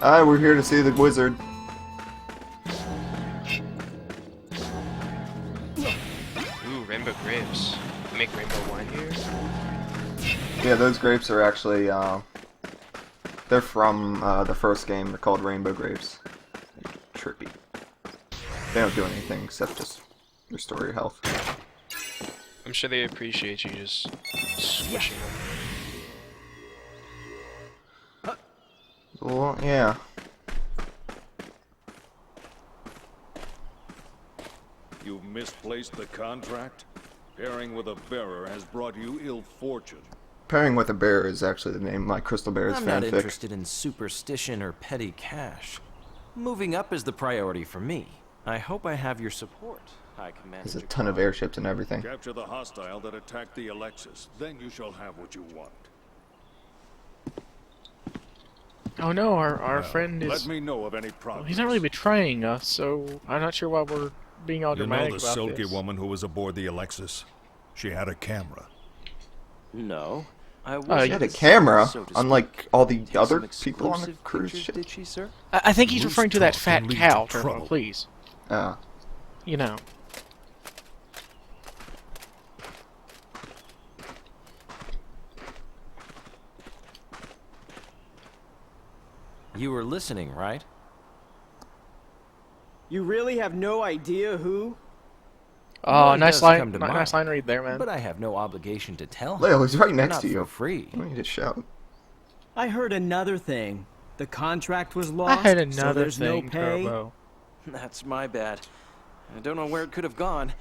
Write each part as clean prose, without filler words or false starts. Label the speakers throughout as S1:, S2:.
S1: Hi, we're here to see the wizard.
S2: Ooh, rainbow grapes. You make rainbow wine here?
S1: Yeah, those grapes are actually, they're from the first game. They're called rainbow grapes. Trippy. They don't do anything except just restore your health.
S2: I'm sure they appreciate you just squishing them.
S1: Well, yeah.
S3: You've misplaced the contract? Pairing with a bearer has brought you ill fortune.
S1: Pairing with a bear is actually the name of my Crystal Bears
S4: I'm
S1: fanfic.
S4: not interested in superstition or petty cash. Moving up is the priority for me. I hope I have your support, High Commander.
S1: There's a ton of airships and everything.
S3: Capture the hostile that attacked the Alexis. Then you shall have what you want.
S5: Oh no, our friend is...
S3: Let me know of any progress.
S5: He's not really betraying us, so I'm not sure why we're being all
S3: You
S5: dramatic
S3: know the
S5: about
S3: Selkie
S5: this.
S3: woman who was aboard the Alexis? She had a camera.
S4: No. I
S1: She had a camera,
S4: so to speak.
S1: unlike all the
S4: Take
S1: other
S4: some
S1: people on the
S4: exclusive
S1: cruise
S4: pictures,
S1: ship.
S4: Did she, sir?
S5: I think he's
S3: Loose
S5: referring to that
S3: talk
S5: fat
S3: can lead
S5: cow,
S3: to
S5: Turbo,
S3: trouble.
S5: please.
S1: Ah.
S5: You know.
S4: You were listening, right?
S6: You really have no idea who?
S5: Oh,
S4: One
S5: nice
S4: does
S5: line,
S4: come to
S5: nice
S4: mind,
S5: line read there, man.
S4: But I have no obligation to tell him.
S1: Leo, he's right next
S4: Not
S1: to you.
S4: for free.
S1: You don't need to shout.
S6: I heard another thing. The contract was
S5: I
S6: lost,
S5: had
S6: so
S5: another
S6: there's
S5: thing,
S6: no pay.
S5: Turbo.
S4: That's my bad. I don't know where it could have gone,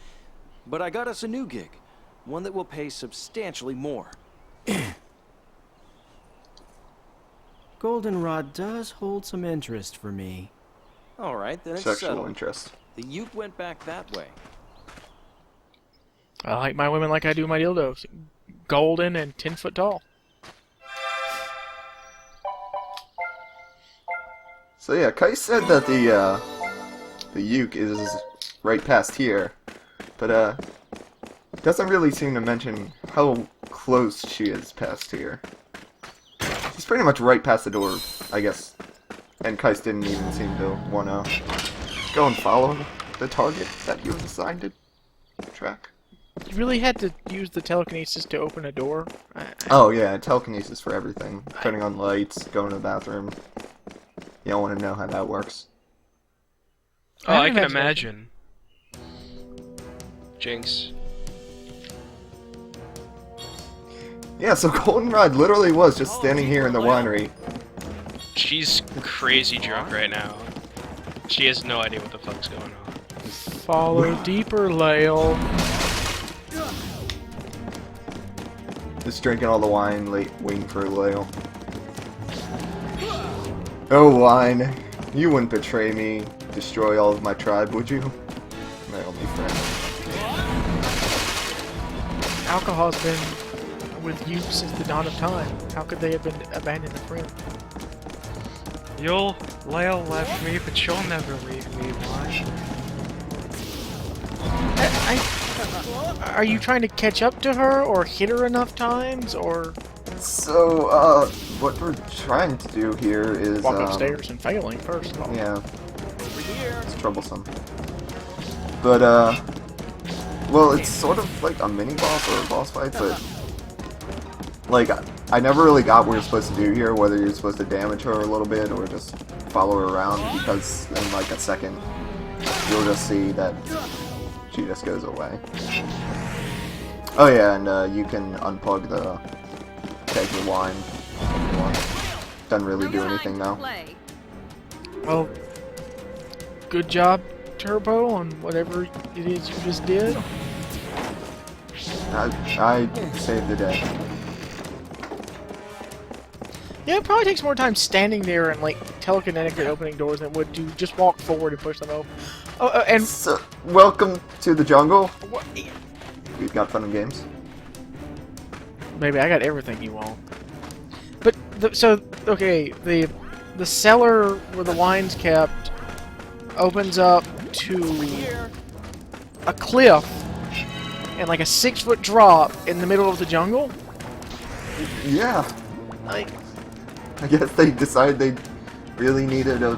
S4: but I got us a new gig. One that will pay substantially more.
S6: Goldenrod does hold some interest for me.
S4: All right, then it's
S1: Sexual
S4: settled.
S1: interest.
S4: The Ute went back that way.
S5: I like my women like I do my dildos. Golden and 10 foot tall.
S1: So yeah, Kai said that the uke is right past here, but doesn't really seem to mention how close she is past here. She's pretty much right past the door, I guess. And Kais didn't even seem to wanna go and follow the target that he was assigned to track.
S5: You really had to use the telekinesis to open a door?
S1: Oh yeah, telekinesis for everything. Turning on lights, going to the bathroom. You don't want to know how that works.
S2: Oh, I can
S5: imagine.
S2: Jinx.
S1: Yeah, so Goldenrod literally was just standing here in the winery.
S2: She's crazy drunk right now. She has no idea what the fuck's going on.
S5: Follow deeper, Lael.
S1: Just drinking all the wine, waiting for Leo. Oh, wine. You wouldn't betray me, destroy all of my tribe, would you? My only friend.
S5: Alcohol's been with you since the dawn of time. How could they have been abandoned a friend?
S2: Lael left me, but you'll never leave me, why?
S5: Are you trying to catch up to her, or hit her enough times, or
S1: So, what we're trying to do here is,
S5: walk upstairs and failing, first of all?
S1: yeah. It's troublesome. But, well, it's sort of like a mini-boss or a boss fight, but, like, I never really got what you're supposed to do here, whether you're supposed to damage her a little bit or just follow her around, because in, like, a second, you'll just see that she just goes away. Oh yeah, and, you can unplug the keg of wine if you want. Doesn't really do anything now.
S5: Well, good job, Turbo, on whatever it is you just did.
S1: I saved the day.
S5: Yeah, it probably takes more time standing there and, like, telekinetically opening doors than it would to just walk forward and push them open. Oh, and...
S1: So, welcome to the jungle.
S5: What?
S1: We've got fun and games.
S5: Maybe I got everything you want. But, okay, the cellar where the wine's kept opens up to a cliff and like a 6-foot drop in the middle of the jungle.
S1: Yeah.
S5: Like,
S1: I guess they decided they'd really needed a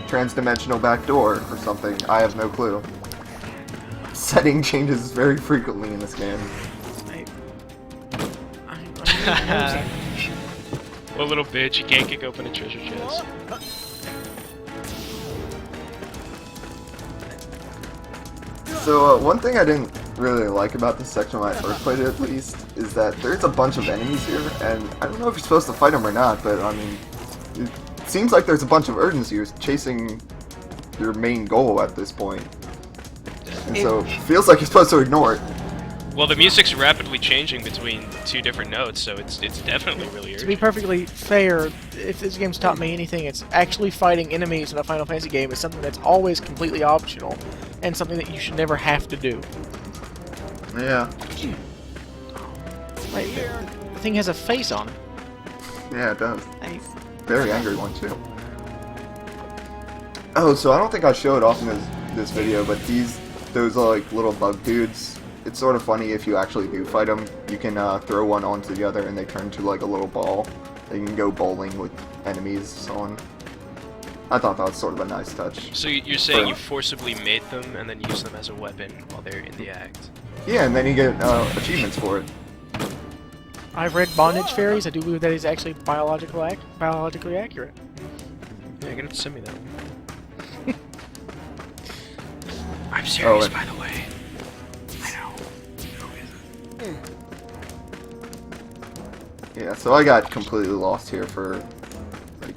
S1: transdimensional backdoor or something. I have no clue. Setting changes very frequently in this game.
S2: What little bitch, you can't kick open a treasure chest.
S1: So, one thing I didn't really like about this section when I first played it, at least, is that there's a bunch of enemies here, and I don't know if you're supposed to fight them or not, but, I mean, it seems like there's a bunch of urgency. You're chasing your main goal at this point. And so, it feels like you're supposed to ignore it.
S2: Well, the music's rapidly changing between two different notes, so it's definitely really urgent.
S5: To be perfectly fair, if this game's taught me anything, it's actually fighting enemies in a Final Fantasy game is something that's always completely optional, and something that you should never have to do.
S1: Yeah.
S5: Like, the thing has a face on it.
S1: Yeah, it does.
S5: Hey,
S1: Very angry one, too. Oh, so I don't think I showed off in this video, but those like little bug dudes, it's sort of funny if you actually do fight them. You can throw one onto the other and they turn to like a little ball. You can go bowling with enemies, so on. I thought that was sort of a nice touch.
S2: So you're saying you forcibly made them and then use them as a weapon while they're in the act?
S1: Yeah, and then you get achievements for it.
S5: I've read Bondage Fairies. I do believe that is actually biologically accurate.
S2: Yeah, you're gonna have to send me that one. I'm serious, by the way. I know. Who is it?
S1: Yeah, so I got completely lost here for like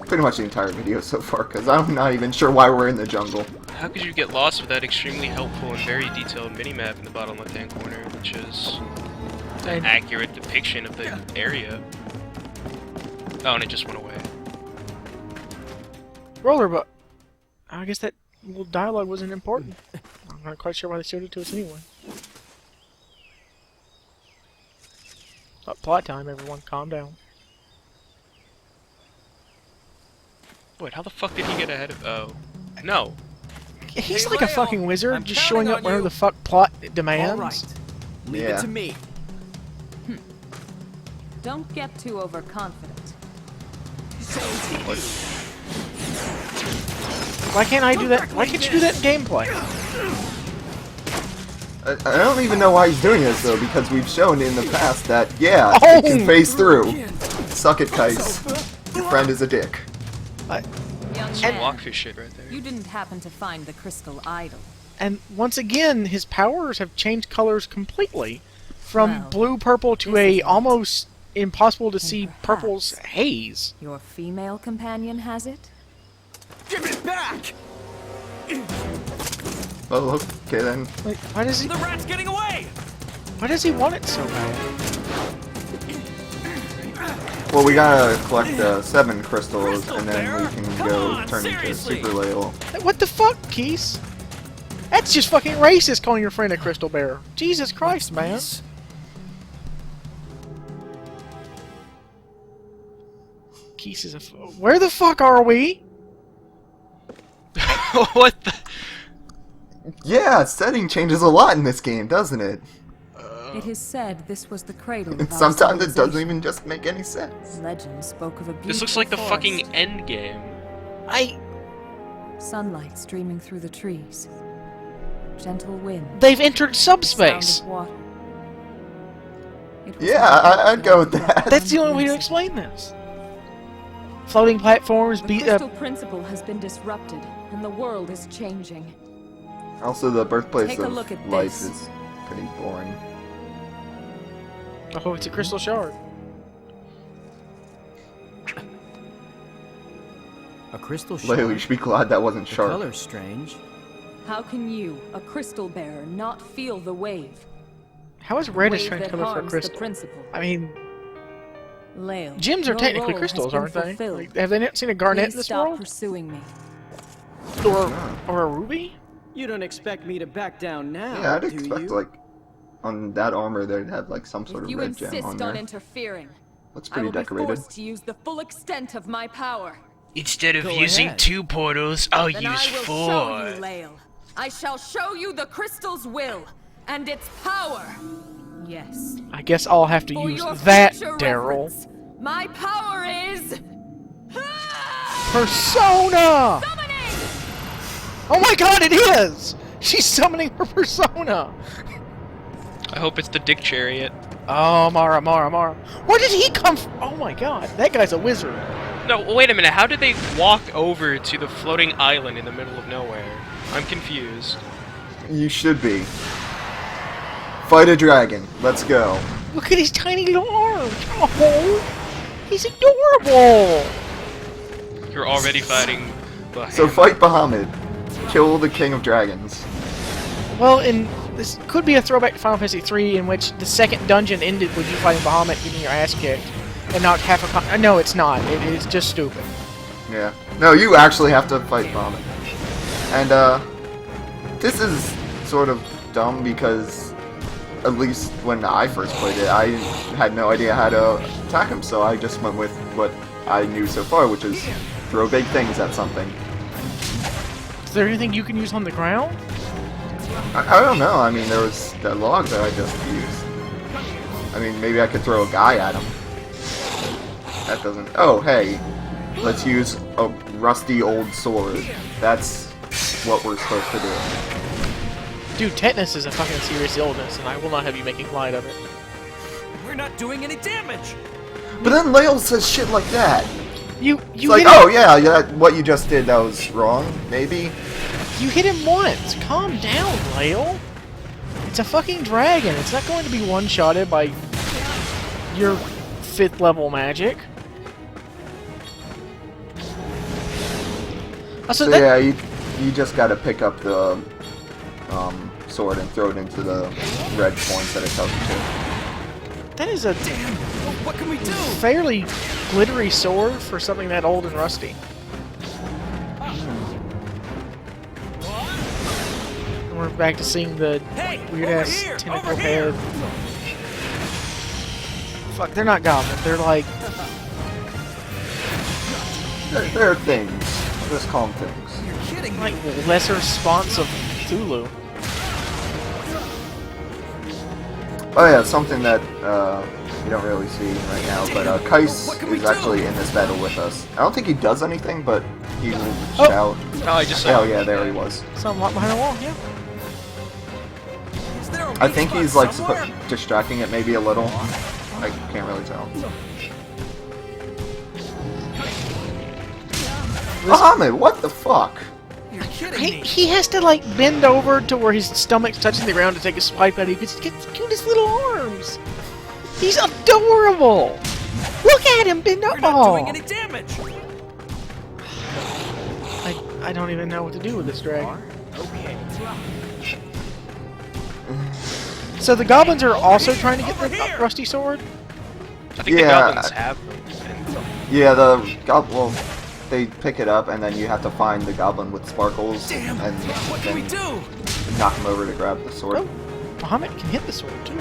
S1: pretty much the entire video so far, because I'm not even sure why we're in the jungle.
S2: How could you get lost with that extremely helpful and very detailed minimap in the bottom left-hand corner, which is an accurate depiction of the area? Oh, and it just went away.
S5: Roller, but I guess that little dialogue wasn't important. I'm not quite sure why they showed it to us anyway. Plot time, everyone. Calm down.
S2: Wait, how the fuck did he get ahead of... Oh. No.
S5: He's
S6: Hey,
S5: like a
S6: Leo,
S5: fucking wizard,
S6: I'm
S5: just
S6: counting
S5: showing up
S6: on
S5: whenever
S6: you.
S5: the fuck plot demands.
S6: All right. Leave
S1: Yeah.
S6: it to me.
S7: Don't get too overconfident.
S5: Why can't I do that? Why can't you do that in gameplay?
S1: I don't even know why he's doing this, though, because we've shown in the past that, yeah,
S5: Oh!
S1: it can phase through. Suck it, Kais. Your friend is a dick.
S7: Young
S2: Some
S7: man,
S2: walkthrough shit right there.
S7: you didn't happen to find the crystal idol.
S5: And once again, his powers have changed colors completely. From
S7: Well,
S5: blue-purple to
S7: this
S5: a
S7: isn't-
S5: almost impossible to see
S7: perhaps-
S5: purple's haze.
S7: Your female companion has it?
S6: Give it back!
S1: Oh, okay then.
S5: Like, why does he?
S6: The rat's getting away!
S5: Why does he want it so bad?
S1: Well, we gotta collect 7 crystals, and then we can go turn into
S6: seriously.
S1: Super Leo.
S5: What the fuck, Keys? That's just fucking racist calling your friend a crystal bear. Jesus Christ, man. Keys is a. Where the fuck are we?
S2: What the...
S1: Yeah, setting changes a lot in this game, doesn't it?
S7: It is said this was the cradle
S1: And
S7: of our
S1: sometimes it doesn't
S7: civilization.
S1: even just make any sense.
S7: Legend spoke of a beautiful
S2: This looks like the
S7: forest,
S2: fucking end game.
S7: sunlight streaming through the trees, gentle wind.
S5: They've entered
S7: sound
S5: subspace.
S7: of water. It was
S1: Yeah,
S7: not
S1: I'd go with that.
S5: That's the only way to explain this. Floating platforms,
S7: The crystal principle has been disrupted, and the world is changing.
S1: Also, the birthplace
S7: Take a
S1: of
S7: look at
S1: life
S7: this.
S1: is pretty boring.
S5: oh, it's a crystal shard.
S6: A crystal
S1: Leo, you
S6: shard.
S1: should be glad that wasn't
S6: The
S1: sharp.
S6: color's strange.
S7: How can you, a crystal bearer, not feel the wave?
S5: How is red a
S7: Wave
S5: strange
S7: that
S5: color for a
S7: harms
S5: crystal?
S7: The principle.
S5: I mean,
S7: Leo,
S5: gems are
S7: your
S5: technically
S7: role
S5: crystals,
S7: has been
S5: aren't they?
S7: fulfilled.
S5: Like, have they not seen a garnet
S7: Please
S5: in this
S7: stop
S5: world?
S7: pursuing me.
S5: Or a ruby?
S6: You don't expect me to back down now,
S1: Yeah, I'd
S6: do
S1: expect,
S6: you?
S1: like, on that armor they'd have, like, some sort
S7: If
S1: of
S7: you
S1: red gem
S7: insist
S1: on
S7: on
S1: there.
S7: interfering,
S1: Looks
S7: I
S1: pretty
S7: will be
S1: decorated.
S7: forced to use the full extent of my power.
S2: Instead of
S6: Go
S2: using
S6: ahead.
S2: 2 portals, I'll
S7: Then
S2: use
S7: I will
S2: 4.
S7: show you, Lael. I shall show you the crystal's will and its power. Yes.
S5: I guess I'll have to
S7: For
S5: use
S7: your
S5: that,
S7: future
S5: Daryl.
S7: reference, my power is
S5: Persona! Oh my god, it is! She's summoning her persona!
S2: I hope it's the Dick Chariot.
S5: Oh, Mara. Where did he come from? Oh my god, that guy's a wizard.
S2: No, wait a minute. How did they walk over to the floating island in the middle of nowhere? I'm confused.
S1: You should be. Fight a dragon. Let's go.
S5: Look at his tiny little arms. Oh, he's adorable.
S2: You're already fighting Bahamut.
S1: So fight Bahamut. Kill the King of Dragons.
S5: Well, this could be a throwback to Final Fantasy III, in which the second dungeon ended with you fighting Bahamut getting your ass kicked, and not half a. No, it's not. It's just stupid.
S1: Yeah. No, you actually have to fight Bahamut. And this is sort of dumb because, at least when I first played it, I had no idea how to attack him, so I just went with what I knew so far, which is throw big things at something.
S5: Is there anything you can use on the ground?
S1: I don't know. I mean, there was the log that I just used. I mean, maybe I could throw a guy at him. That doesn't... Oh, hey. Let's use a rusty old sword. That's what we're supposed to do.
S5: Dude, tetanus is a fucking serious illness, and I will not have you making light of it.
S6: We're not doing any damage.
S1: But then Lael says shit like that.
S5: You
S1: Like,
S5: hit
S1: oh
S5: him.
S1: yeah, what you just did, that was wrong, maybe?
S5: You hit him once. Calm down, Lael. It's a fucking dragon. It's not going to be one-shotted by your 5th level magic. Also,
S1: So yeah, you just gotta pick up the sword and throw it into the red points that it tells you to.
S5: that is a
S6: What can we do?
S5: fairly glittery sword for something that old and rusty. And we're back to seeing the
S6: Hey,
S5: weird-ass
S6: over here,
S5: tentacle
S6: over here.
S5: head. Fuck, they're not goblins. They're like...
S1: There are things. Just call them things.
S6: You're kidding me.
S5: like lesser spawns of Cthulhu.
S1: Oh yeah, something that you don't really see right now, but Kais
S6: What can we
S1: is
S6: do?
S1: actually in this battle with us. I don't think he does anything, but he will
S5: Oh.
S1: shout.
S2: Oh, I just saw
S1: Oh yeah, there he was.
S5: Somewhat behind the wall, yeah.
S6: Is there a
S1: I
S6: weak
S1: think
S6: spot
S1: he's like
S6: somewhere?
S1: distracting it maybe a little. I can't really tell. Bahamut, what the fuck?
S6: You're kidding
S5: He,
S6: me.
S5: he has to like bend over to where his stomach's touching the ground to take a swipe at it. He's got the cutest little arms. He's adorable. Look at him bend
S6: We're
S5: over.
S6: not doing any damage.
S5: I don't even know what to do with this dragon.
S6: Okay.
S5: So the goblins are also trying to get
S6: Over
S5: the
S6: here.
S5: rusty sword?
S2: I think
S1: Yeah.
S2: the goblins have them. And
S1: Yeah, well, they pick it up and then you have to find the goblin with sparkles
S6: Damn.
S1: and
S6: What can we
S1: then
S6: do?
S1: knock him over to grab the sword.
S5: Oh, Bahamut can hit the sword too.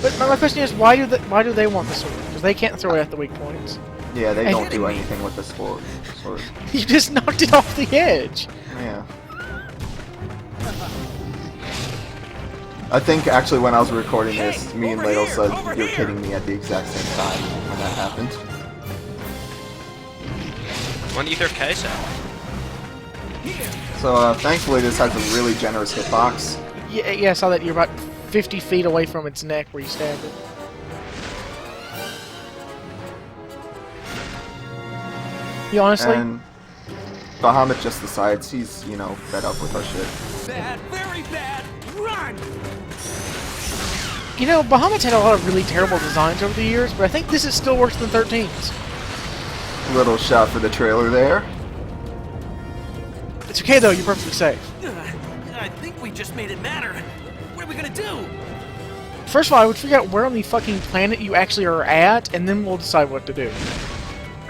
S5: But my question is, why do they want the sword? Because they can't throw it at the weak points.
S1: Yeah, they
S5: Hey,
S1: don't
S6: kidding
S1: do
S6: me.
S1: anything with the sword.
S5: You just knocked it off the edge.
S1: Yeah. I think actually when I was recording this, me and
S6: over
S1: Ladle
S6: here,
S1: said
S6: over
S1: you're
S6: here."
S1: kidding me at the exact same time when that happened.
S2: why don't you throw Kais out?
S1: So thankfully this has a really generous hitbox.
S5: Yeah, I saw that you're about 50 feet away from its neck where you stabbed it. You honestly,
S1: And Bahamut just decides he's, you know, fed up with our shit.
S6: Bad, very bad. Run!
S5: you know, Bahamut's had a lot of really terrible designs over the years, but I think this is still worse than 13's.
S1: Little shot for the trailer there.
S5: It's okay though, you're perfectly safe.
S6: I think we just made it matter. What are we gonna do?
S5: First of all, I would figure out where on the fucking planet you actually are at, and then we'll decide what to do.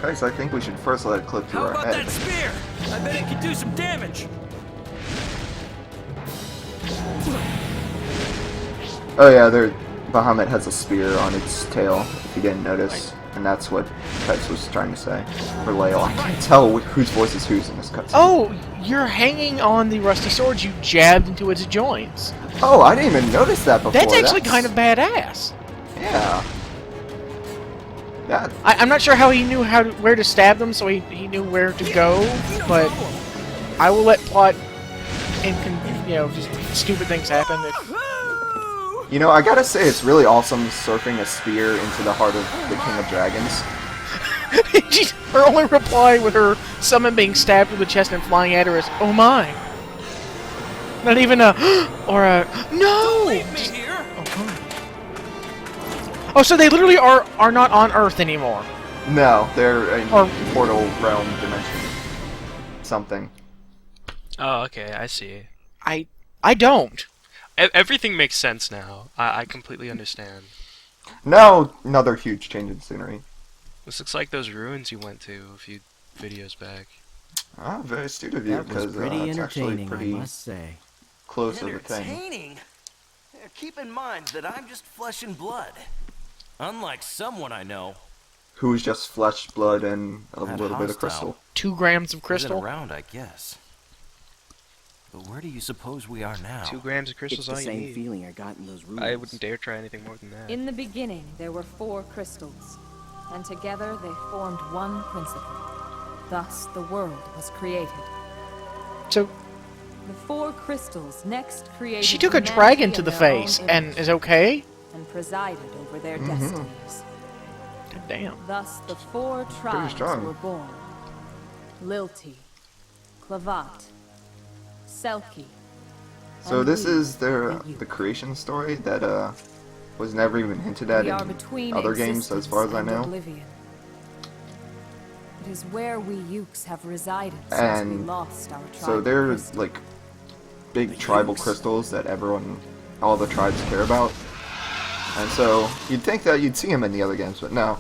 S1: Guys, I think we should first let it clip through
S6: How
S1: our
S6: about
S1: head.
S6: that spear? I bet it could do some damage.
S1: Oh yeah, Bahamut has a spear on its tail, if you didn't notice. And that's what Kais was trying to say. Or Lael. I can't tell whose voice is whose in this cutscene.
S5: Oh, you're hanging on the rusty sword you jabbed into its joints.
S1: Oh, I didn't even notice that before.
S5: That's actually kind of badass.
S1: Yeah. That
S5: I'm not sure how he knew where to stab them, so he knew where to go. But I will let plot and just stupid things happen.
S1: You know, I gotta say, it's really awesome surfing a spear into the heart of the King of Dragons.
S5: Her only reply with her summon being stabbed through the chest and flying at her is, "Oh my!" Not even a or a no. Oh, so they literally are not on Earth anymore.
S1: No, they're in portal realm dimension. Something.
S2: Oh, okay, I see.
S5: I don't.
S2: Everything makes sense now. I completely understand.
S1: Now, another huge change in scenery.
S2: This looks like those ruins you went to a few videos back.
S1: Ah, very astute of you,
S6: That was
S1: because
S6: pretty
S1: it's actually
S6: entertaining,
S1: pretty
S6: I must say.
S1: close to the thing.
S4: Entertaining? Keep in mind that I'm just flesh and blood. Unlike someone I know.
S1: Who's just flesh, blood, and a
S4: That
S1: little bit of
S4: hostile.
S1: crystal.
S5: 2 grams of
S4: Isn't
S5: crystal.
S4: around, I guess. But where do you suppose we are now?
S2: 2 grams of crystal's
S6: It's the
S2: all you
S6: same
S2: need.
S6: feeling I got in those rooms.
S2: I wouldn't dare try anything more than that.
S7: In the beginning, there were 4 crystals, and together they formed one principle. Thus, the world was created.
S5: So
S7: The 4 crystals next created
S5: she took a
S7: humanity
S5: dragon to
S7: in
S5: the
S7: their
S5: face
S7: own
S5: and
S7: image,
S5: is okay.
S7: and presided over their destinies.
S5: Damn.
S7: Thus, the 4 tribes
S1: strong.
S7: were born: Lilti, Clavat, Selkie.
S1: So
S7: and
S1: this
S7: we,
S1: is the
S7: you.
S1: creation story that was never even hinted at
S7: We are
S1: in
S7: between
S1: other games, as far as I
S7: existence and
S1: know.
S7: oblivion. It is where we Ukes have resided since we
S1: And
S7: lost our tribe.
S1: So there's like big tribal crystals that all the tribes care about. And so you'd think that you'd see them in the other games, but no.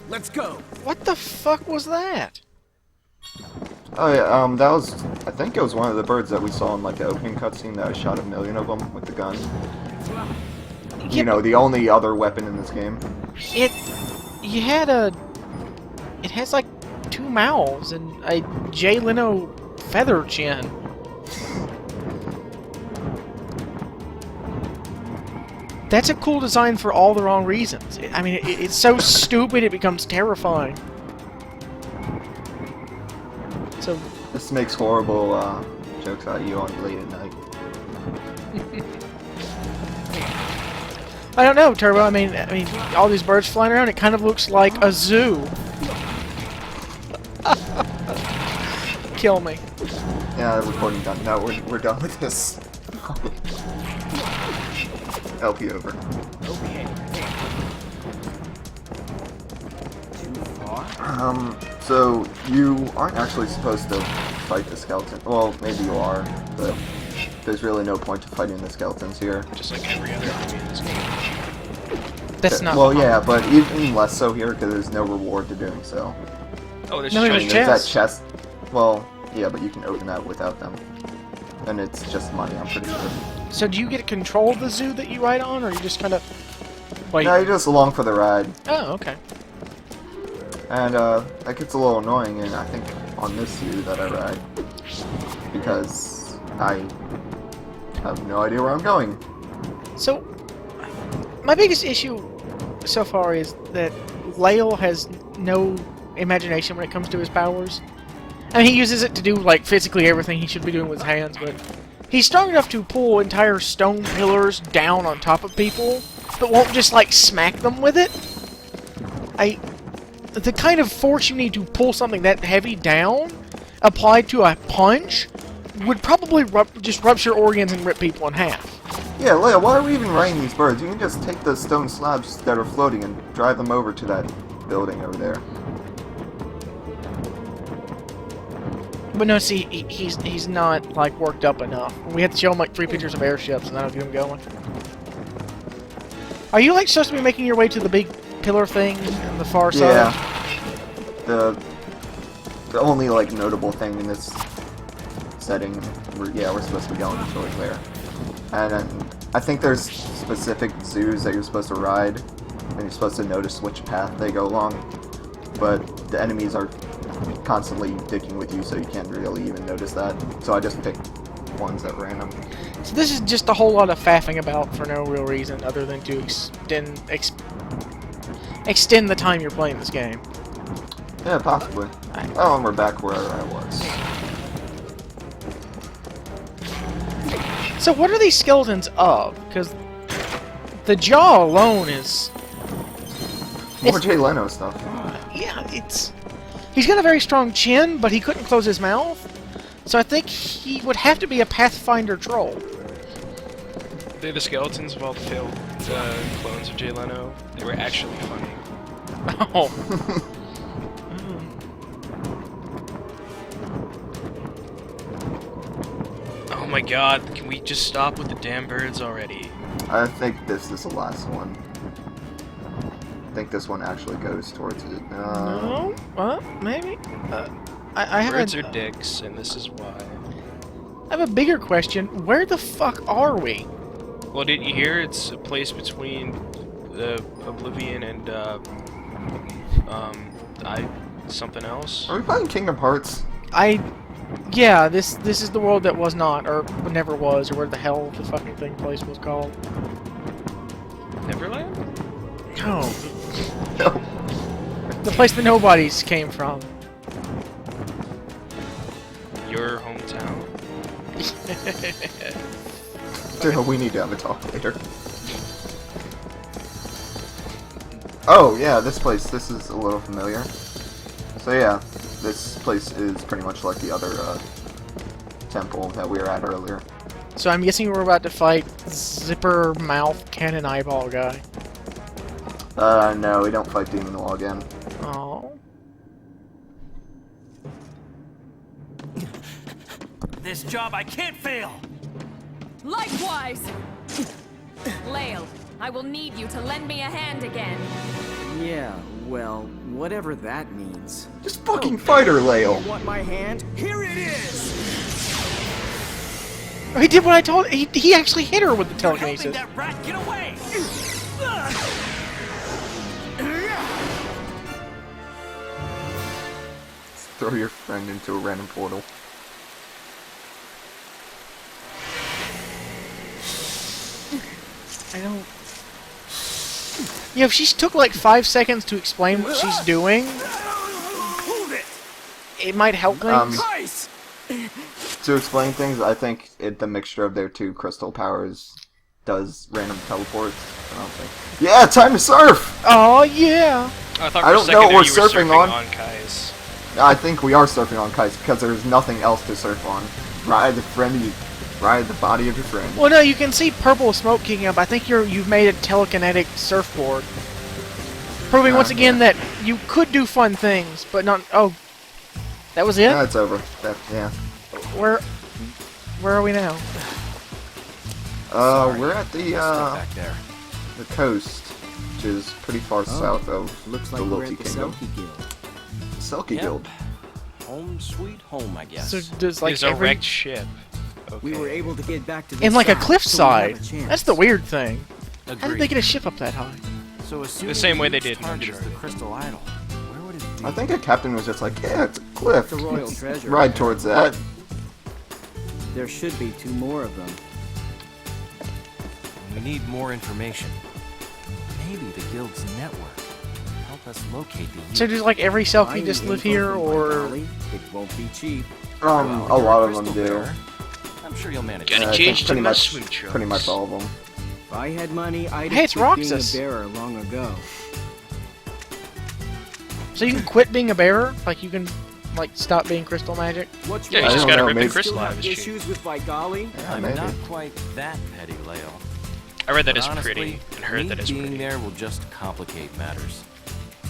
S6: Let's go.
S5: What the fuck was that?
S1: Oh yeah, that was, I think it was one of the birds that we saw in like the opening cutscene that I shot 1,000,000 of them with the gun. You know, the only other weapon in this game.
S5: It has like 2 mouths and a Jay Leno feather chin. That's a cool design for all the wrong reasons. I mean, it's so stupid it becomes terrifying. So
S1: This makes horrible jokes out of you on late at night.
S5: I don't know, Turbo. I mean, all these birds flying around. It kind of looks like a zoo. Kill me.
S1: Yeah, recording done. No, we're done with this. LP over.
S6: Okay. Too far?
S1: So you aren't actually supposed to fight the skeleton. Well, maybe you are, but there's really no point to fighting the skeletons here.
S2: Just like every other enemy in this game.
S5: That's not.
S1: Well, yeah, but even less so here because there's no reward to doing so.
S2: Oh, there's
S5: No,
S1: I
S5: there's
S1: mean,
S2: treasure.
S1: there's that
S5: chest.
S1: chest. Well, yeah, but you can open that without them. And it's just money, I'm pretty sure.
S5: So do you get control of the zoo that you ride on, or you just kind of wait?
S1: No, you're just along for the ride.
S5: Oh, okay.
S1: And that gets a little annoying, and I think on this zoo that I ride, because I have no idea where I'm going.
S5: So my biggest issue so far is that Lael has no imagination when it comes to his powers. I mean, he uses it to do like physically everything he should be doing with his hands, but he's strong enough to pull entire stone pillars down on top of people, but won't just like smack them with it. The kind of force you need to pull something that heavy down, applied to a punch, would probably just rupture organs and rip people in half.
S1: Yeah, Leia, why are we even riding these birds? You can just take the stone slabs that are floating and drive them over to that building over there.
S5: But no, see, he's not like worked up enough. We had to show him like 3 pictures of airships, and that'll get him going. Are you like supposed to be making your way to the big pillar thing on the far side?
S1: Yeah. The only like notable thing in this setting, we're supposed to be going towards there. And then I think there's specific zoos that you're supposed to ride, and you're supposed to notice which path they go along. But the enemies are constantly dicking with you, so you can't really even notice that. So I just picked ones at random.
S5: So this is just a whole lot of faffing about for no real reason other than to extend the time you're playing this game.
S1: Yeah, possibly. Oh, and we're back where I was.
S5: So what are these skeletons of? Because the jaw alone is...
S1: More Jay Leno stuff.
S5: Yeah, it's... He's got a very strong chin, but he couldn't close his mouth. So I think he would have to be a Pathfinder troll.
S2: They're the skeletons of all the failed clones of Jay Leno. They were actually funny.
S5: Oh.
S2: Oh my god, can we just stop with the damn birds already?
S1: I think this is the last one. I think this one actually goes towards it.
S5: No? What? Maybe? I have
S2: Birds
S5: a,
S2: are dicks, and this is why.
S5: I have a bigger question. Where the fuck are we?
S2: Well, did you hear? It's a place between Oblivion and something else.
S1: Are we playing Kingdom Hearts?
S5: Yeah, this is the world that was not, or never was, or where the hell the fucking place was called.
S2: Neverland?
S5: No.
S1: No.
S5: The place that nobodies came from.
S2: Your hometown?
S1: Dude, we need to have a talk later. Oh, yeah, this place. This is a little familiar. So, yeah, this place is pretty much like the other temple that we were at earlier.
S5: So I'm guessing we're about to fight Zipper Mouth Cannon Eyeball guy.
S1: No, we don't fight Demon Wall again.
S5: Oh.
S6: This job I can't fail!
S7: Likewise! Lael, I will need you to lend me a hand again.
S6: Yeah, well, whatever that means.
S1: Just fucking fight her, Lael!
S6: You want my hand? Here it is!
S5: Oh, he did what I told him. He actually hit her with the telekinesis.
S6: That rat get away!
S1: Throw your friend into a random portal.
S5: I don't... Yeah, if she took like 5 seconds to explain what she's doing, it might help things.
S1: To explain things, I think the mixture of their two crystal powers does random teleports. I don't think. Yeah, time to surf!
S5: Oh, yeah!
S2: I thought
S1: I don't know what we're surfing on.
S2: Kai's.
S1: I think we are surfing on kites because there's nothing else to surf on. Ride the body of your friend.
S5: Well, no, you can see purple smoke kicking up. I think you've made a telekinetic surfboard. Proving once again that you could do fun things, but not... Oh, that was it?
S1: No, it's over. Yeah.
S5: Where are we now?
S1: We're at the
S4: back there.
S1: the coast, which is pretty far south of
S6: Looks
S1: the
S6: like we're
S1: Loki
S6: at the
S1: Kingdom.
S6: Selkie Guild.
S1: Selkie
S4: Yep.
S1: Guild.
S4: Home sweet home, I guess.
S5: So does like
S2: There's a
S5: every...
S2: wrecked ship. Okay.
S6: We were able to get back to this
S5: In like a
S6: side,
S5: cliffside.
S6: so we have a
S5: That's the
S6: chance.
S5: weird thing. How did they
S4: Agreed.
S5: get a ship up that high?
S4: So assuming
S2: The same way they
S4: each
S2: did in
S4: target is the
S2: Uncharted.
S4: crystal idol, where would it be?
S1: I think a captain was just like, yeah, it's a cliff.
S6: The royal
S1: Let's
S6: treasure.
S1: ride towards that.
S6: There should be 2 more of them.
S4: We need more information. Maybe the guild's network can help us locate the
S5: So
S4: youth.
S5: does like every Selkie
S6: Finding
S5: just live
S6: info
S5: here,
S6: from my
S5: or...
S6: dolly, it won't be cheap.
S4: Well,
S1: A
S4: you're
S1: lot of
S4: crystal
S1: them do.
S4: bearer. I'm sure you'll manage.
S2: Gotta
S1: I think
S2: change to
S1: pretty
S2: my
S1: much,
S2: swim trunks.
S1: pretty much all of them.
S6: If I had money, I'd
S5: Hey, it's
S6: have quit being
S5: Roxas.
S6: a bearer long ago.
S5: So you can quit being a bearer? Like you can, like, stop being crystal magic?
S6: What's
S2: Yeah, you
S1: I
S2: just
S1: don't
S2: gotta
S1: know,
S2: rip
S1: maybe-
S2: the crystal
S6: Still
S2: out of
S6: have
S2: his cheek.
S6: issues with Vigali?
S1: Yeah,
S4: I'm
S1: maybe.
S4: not quite that petty, Leo.
S2: I read that
S4: But
S2: as
S4: honestly,
S2: pretty, and heard
S4: me
S2: that as
S4: being
S2: pretty.
S4: there will just complicate matters.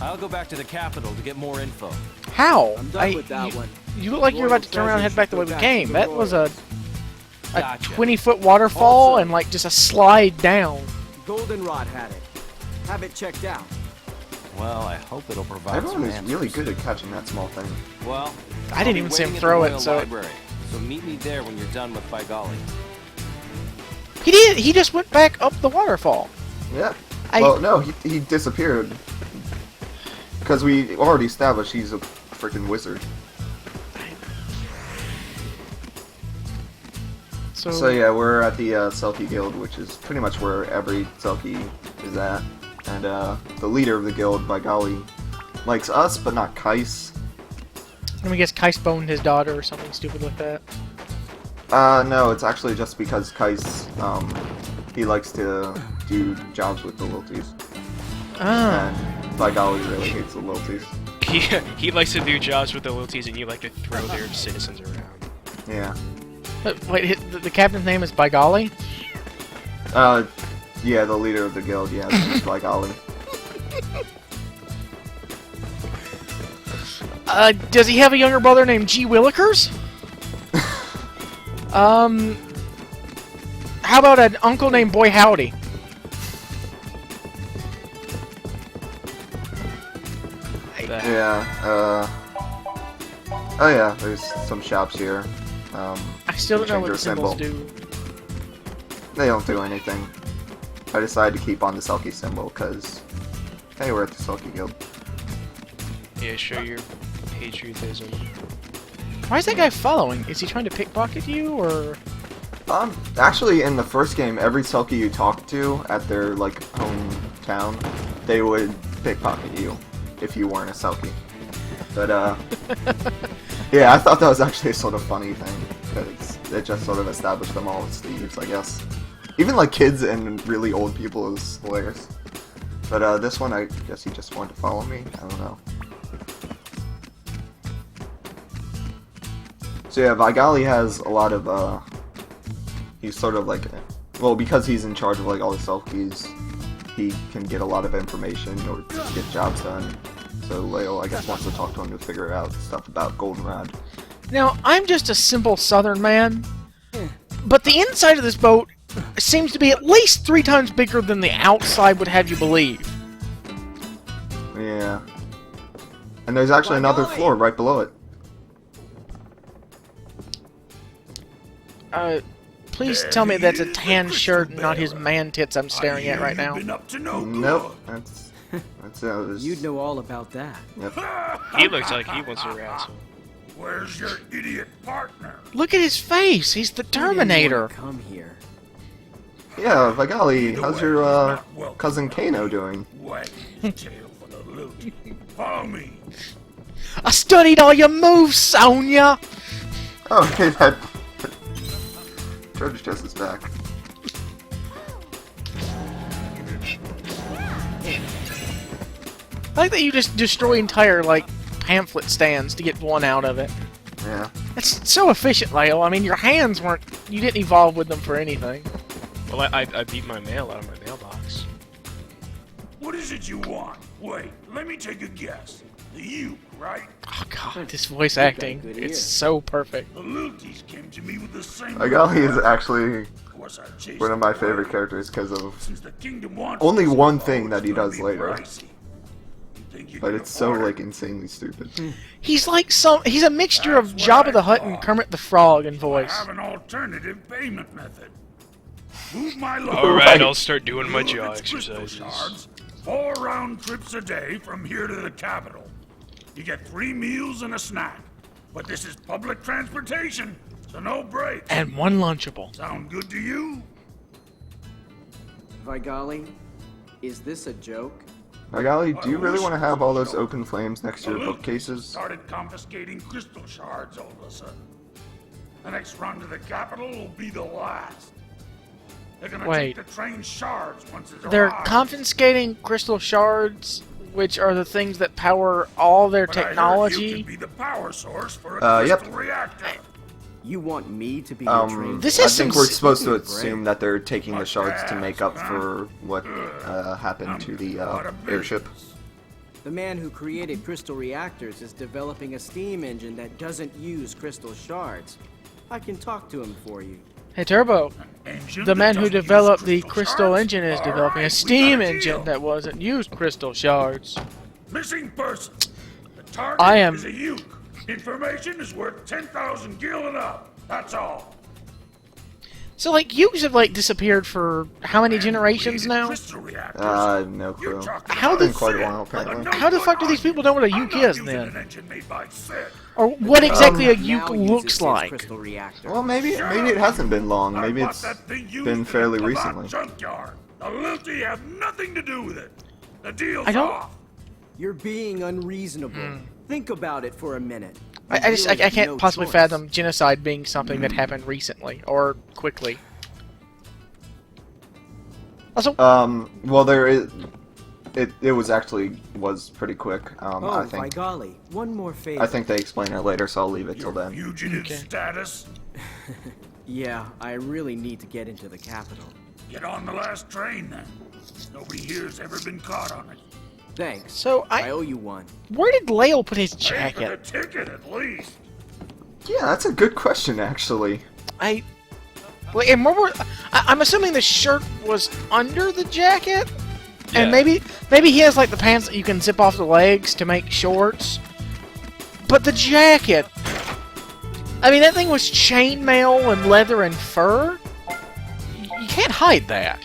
S4: I'll go back to the capital to get more info.
S5: How?
S6: I'm done with that one.
S5: You look like you're about to turn around and head back the way we came. That was a
S4: Gotcha.
S5: 20-foot waterfall
S6: Also-
S5: and like just a slide down.
S6: Goldenrod had it. Have it checked out.
S4: Well, I hope it'll provide
S1: Everyone
S4: some
S1: is
S4: answers.
S1: really good at catching that small thing.
S4: Well,
S5: I didn't
S4: I'll be
S5: even see him
S4: waiting at
S5: throw
S4: the
S5: it,
S4: Royal
S5: so-
S4: Library. So meet me there when you're done with Vigali.
S5: He did. He just went back up the waterfall.
S1: Yeah.
S5: I-
S1: Well, no, he disappeared. Because we already established he's a freaking wizard.
S5: So,
S1: So yeah, we're at the Selkie Guild, which is pretty much where every Selkie is at. And the leader of the guild, by golly, likes us, but not Kais.
S5: Let me guess, Kais boned his daughter or something stupid like that.
S1: No, it's actually just because Kais, he likes to do jobs with the Lilties.
S5: Ah.
S1: And by golly, he really hates the Lilties.
S2: He likes to do jobs with the Lilties, and you like to throw their citizens around.
S1: Yeah.
S5: Wait, the captain's name is by golly?
S1: Yeah, the leader of the guild, yeah, it's by golly.
S5: Does he have a younger brother named G. Willikers? How about an uncle named Boy Howdy?
S1: Yeah, oh yeah, there's some shops here.
S5: I still don't know what the
S1: symbol.
S5: symbols do.
S1: They don't do anything. I decided to keep on the Selkie symbol because, hey, we're at the Selkie Guild.
S2: Yeah, show your patriotism.
S5: Why is that guy following? Is he trying to pickpocket you, or...?
S1: Actually, in the first game, every Selkie you talked to at their, like, hometown, they would pickpocket you if you weren't a Selkie. But, yeah, I thought that was actually a sort of funny thing, because it just sort of established them all as thieves, I guess. Even, like, kids and really old people is hilarious. But, this one, I guess he just wanted to follow me? I don't know. So yeah, Vigali has a lot of, he's sort of like, well, because he's in charge of like all the Selkies, he can get a lot of information or get jobs done. So Leo, I guess, wants to talk to him to figure out stuff about Goldenrod.
S5: Now, I'm just a simple southern man, but the inside of this boat seems to be at least 3 times bigger than the outside would have you believe.
S1: Yeah. And there's actually another floor right below it.
S5: Please tell me that's a tan shirt and not his man tits I'm staring at right now.
S1: Nope. That's
S6: You'd know all about that.
S1: Yep.
S2: He looks like he wants a asshole.
S3: Where's your idiot partner?
S5: Look at his face! He's the Terminator!
S6: Come here.
S1: Yeah, Vigali, how's your, cousin Kano doing?
S3: Wagging tail for the loot. Follow me.
S5: I studied all your moves, Sonya!
S1: Oh, okay, that... George Chess is back.
S5: I like that you just destroy entire, like, pamphlet stands to get one out of it.
S1: Yeah.
S5: That's so efficient, Leo. I mean, your hands weren't... You didn't evolve with them for anything.
S2: Well, I beat my mail out of my mailbox.
S3: What is it you want? Wait, let me take a guess. The Uke, right?
S5: Oh god, this voice acting. It's so perfect.
S3: The Lilties came to me with the same...
S1: Vigali is actually
S3: Of course, I chased
S1: one of my
S3: them
S1: favorite
S3: away.
S1: characters because of
S3: Since the kingdom wants
S1: only
S3: this,
S1: one
S3: oh,
S1: thing that he
S3: it's gonna
S1: does
S3: be
S1: later.
S3: pricey. You think you
S1: But
S3: can
S1: it's so,
S3: afford
S1: like,
S3: it?
S1: insanely stupid.
S5: He's like he's a mixture of
S3: That's what
S5: Jabba the
S3: I
S5: Hutt and
S3: thought.
S5: Kermit the Frog in
S3: I
S5: voice.
S3: have an alternative payment method. Move my load.
S2: Alright, I'll start doing my
S3: Two of
S2: jaw
S3: its crystal
S2: exercises.
S3: shards, 4 round trips a day from here to the capital. You get 3 meals and a snack. But this is public transportation, so no breaks.
S5: And one Lunchable.
S3: Sound good to you?
S6: Vigali, is this a joke?
S1: Vigali, do you really want to have all those open flames next to your bookcases?
S3: Started confiscating crystal shards all of a sudden. The next run to the capital will be the last. They're gonna
S5: Wait.
S3: take the train shards once it's
S5: They're
S3: arrived.
S5: confiscating crystal shards, which are the things that power all their
S3: But I heard
S5: technology.
S3: you can be the power source for a
S1: Yep.
S3: crystal reactor.
S6: You want me to be your train?
S5: This
S1: I
S5: is
S1: think
S5: some
S1: we're
S5: s-
S1: supposed to
S6: Great.
S1: assume that they're taking the shards to make up for what happened to the airship.
S6: The man who created crystal reactors is developing a steam engine that doesn't use crystal shards. I can talk to him for you.
S5: Hey Turbo,
S3: Engine
S5: the
S3: that
S5: man who
S3: doesn't use
S5: developed the crystal
S3: shards?
S5: engine is
S3: All
S5: developing
S3: right,
S5: a steam
S3: we got a
S5: engine
S3: deal.
S5: that wasn't used crystal shards.
S3: Missing persons. The target
S5: I am-
S3: is a uke. Information is worth 10,000 gil and up. That's all.
S5: So like Ukes have like disappeared for how many generations
S3: Created
S5: now?
S3: crystal reactors.
S1: No clue.
S3: You're talking
S5: How
S3: about
S5: the
S1: Been quite a
S3: Sid,
S1: while, apparently.
S3: the
S5: How the fuck do these people know what a
S3: I'm
S5: uke
S3: not
S5: is
S3: using
S5: then?
S3: an engine made by Sid.
S5: Or what exactly a
S6: Now
S5: uke
S6: uses
S5: looks
S6: its
S5: like?
S6: crystal reactor.
S1: Well, maybe it hasn't been long.
S3: I
S1: Maybe
S3: bought
S1: it's
S3: that thing used
S1: been
S3: in
S1: fairly
S3: the Kavat
S1: recently.
S3: Junkyard. The Lilty have nothing to do with it. The deal's
S5: I don't-
S3: off.
S6: You're being unreasonable. Think about it for a minute.
S5: I
S6: You really
S5: can't
S6: have no
S5: possibly
S6: choice.
S5: fathom genocide being something that happened recently or quickly. Also,
S1: Well, there is. It was pretty quick.
S6: Oh,
S1: I
S6: by
S1: think.
S6: golly. One more favor.
S1: I think they explain it later, so I'll leave it till
S3: Your
S1: then.
S3: fugitive
S5: Okay.
S3: status?
S6: Yeah, I really need to get into the capital.
S3: Get on the last train then. Nobody here's ever been caught on it.
S6: Thanks.
S5: so
S6: I owe you one.
S5: where did Lael put his
S3: Pay for the
S5: jacket?
S3: ticket at least.
S1: Yeah, that's a good question, actually.
S5: Well, and I'm assuming the shirt was under the jacket, and
S2: Yeah.
S5: maybe he has like the pants that you can zip off the legs to make shorts. But the jacket, I mean, that thing was chainmail and leather and fur. You can't hide that.